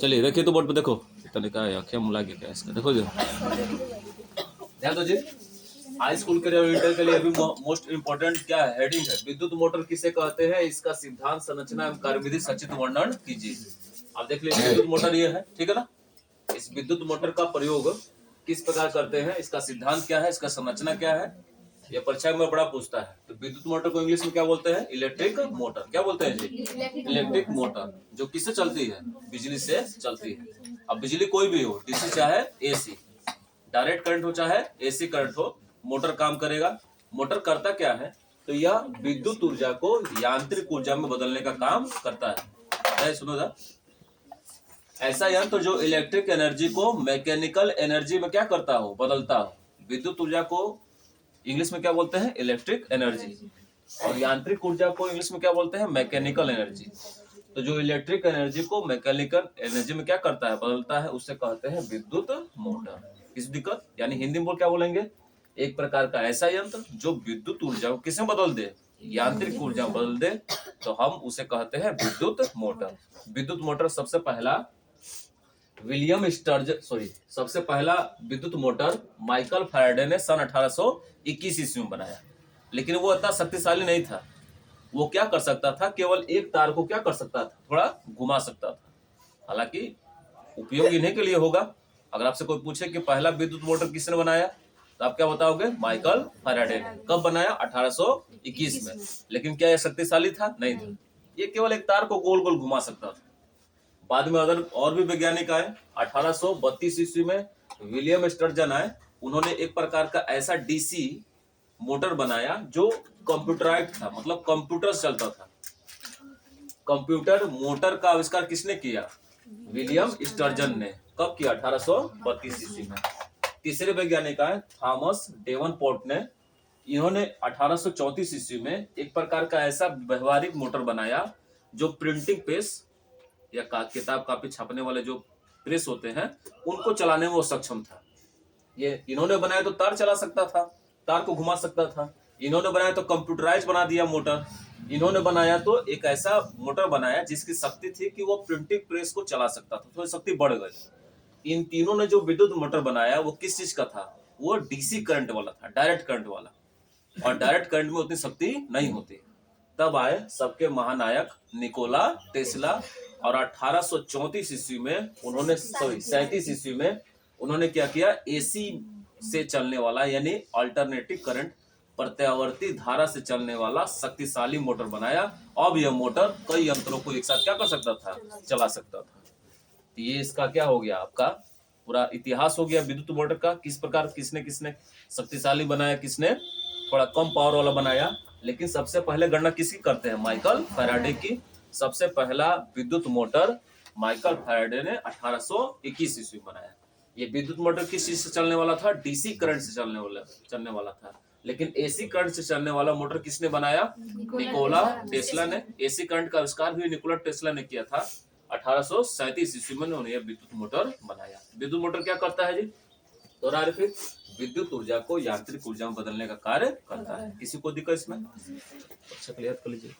चलिए देखिए तो बोर्ड पे देखो इतना क्या है, आंखें मुला के क्या है इसका, देखो जो ध्यान दो जी। हाई स्कूल के लिए इंटर के लिए अभी मोस्ट इंपोर्टेंट क्या है, हेडिंग है, विद्युत मोटर किसे कहते हैं, इसका सिद्धांत, संरचना एवं कार्यविधि संक्षिप्त वर्णन कीजिए। आप देख लीजिए विद्युत मोटर ये है, ठीक है ना। इस विद्युत मोटर का प्रयोग किस प्रकार करते हैं, इसका सिद्धांत क्या है, इसका संरचना क्या है, ये परीक्षा में बड़ा पूछता है। तो विद्युत मोटर को इंग्लिश में क्या बोलते हैं, इलेक्ट्रिक मोटर। क्या बोलते हैं जी, इलेक्ट्रिक मोटर, जो किससे चलती है, बिजली से चलती है। अब बिजली कोई भी हो, डीसी चाहे एसी, डायरेक्ट करंट हो चाहे एसी करंट हो, मोटर काम करेगा। मोटर करता क्या है, तो यह विद्युत ऊर्जा को यांत्रिक ऊर्जा में बदलने का काम करता है। सुनो था, ऐसा यंत्र जो इलेक्ट्रिक एनर्जी को मैकेनिकल एनर्जी में क्या करता हो, बदलता हो। विद्युत ऊर्जा को इंग्लिश में क्या बोलते हैं, इलेक्ट्रिक एनर्जी, और यांत्रिक ऊर्जा को इंग्लिश में क्या बोलते हैं, मैकेनिकल एनर्जी। तो जो इलेक्ट्रिक एनर्जी को मैकेनिकल एनर्जी में क्या करता है, बदलता है, उसे कहते हैं विद्युत मोटर। किस दिक्कत, यानी हिंदी में क्या बोलेंगे, एक प्रकार का ऐसा यंत्र जो विद्युत ऊर्जा को किसमें बदल दे, यांत्रिक ऊर्जा में बदल दे, तो हम उसे कहते हैं विद्युत मोटर। विद्युत मोटर सबसे पहला सबसे पहला विद्युत मोटर माइकल फैराडे ने सन 1821 ईस्वी में बनाया। लेकिन वो इतना शक्तिशाली नहीं था। वो क्या कर सकता था, केवल एक तार को क्या कर सकता था, थोड़ा घुमा सकता था। हालांकि उपयोग इन्हीं के लिए होगा। अगर आपसे कोई पूछे कि पहला विद्युत मोटर किसने बनाया, तो आप क्या बताओगे, माइकल फैराडे ने। कब बनाया, 1821 में। लेकिन क्या यह शक्तिशाली था, नहीं था। ये केवल एक तार को गोल गोल घुमा सकता था। बाद में अगर और भी वैज्ञानिक आए, 1832 ईस्वी में विलियम स्टर्जन आए। उन्होंने एक प्रकार का ऐसा डीसी मोटर बनाया जो कंप्यूटराइज्ड था, मतलब कंप्यूटर चलता था। कंप्यूटर मोटर का आविष्कार किसने किया, विलियम स्टर्जन ने। कब किया, 1832 ईस्वी में। तीसरे वैज्ञानिक आए थॉमस डेवनपोर्ट ने। इन्होंने 1834 ईस्वी में एक प्रकार का ऐसा व्यवहारिक मोटर बनाया जो प्रिंटिंग प्रेस या किताब कापी छापने वाले जो प्रेस होते हैं, उनको चलाने में वो सक्षम था। ये इन्होंने बनाया तो तार चला सकता था, तार को घुमा सकता था। इन्होंने बनाया तो कंप्यूटराइज बना दिया मोटर। इन्होंने बनाया तो एक ऐसा मोटर बनाया जिसकी शक्ति थी कि वो प्रिंटिंग प्रेस को चला सकता था, तो शक्ति बढ़ गई। इन तीनों ने जो विद्युत मोटर बनाया वो किस चीज का था, वो डीसी करंट वाला था, डायरेक्ट करंट वाला। और डायरेक्ट करंट में उतनी शक्ति नहीं होती। तब आए सबके महानायक निकोला टेस्ला, और 1834 ईस्वी में उन्होंने 37 ईस्वी में उन्होंने क्या किया, एसी से चलने वाला यानी अल्टरनेटिव करंट, प्रत्यावर्ती धारा से चलने वाला शक्तिशाली मोटर बनाया। अब यह मोटर कई यंत्रों को एक साथ क्या कर सकता था, चला सकता था। तो ये इसका क्या हो गया, आपका पूरा इतिहास हो गया विद्युत मोटर का। किस प्रकार किसने किसने शक्तिशाली बनाया, किसने थोड़ा कम पावर वाला बनाया। लेकिन सबसे पहले गणना किसकी करते हैं, माइकल फैराडे की। सबसे पहला विद्युत मोटर माइकल फैराडे ने 1821 ईस्वी में बनाया। ये विद्युत मोटर किस चीज से चलने वाला था, डीसी करंट से चलने वाला था। लेकिन एसी करंट से चलने वाला मोटर किसने बनाया, निकोला टेस्ला ने। एसी करंट का आविष्कार भी निकोला टेस्ला ने किया था। 1837 ईस्वी में उन्होंने यह विद्युत मोटर बनाया। विद्युत मोटर क्या करता है जी, दोहरा फिर, विद्युत ऊर्जा को यांत्रिक ऊर्जा में बदलने का कार्य करता है। किसी को दिक्कत इसमें, अच्छा क्लियर कर लीजिए।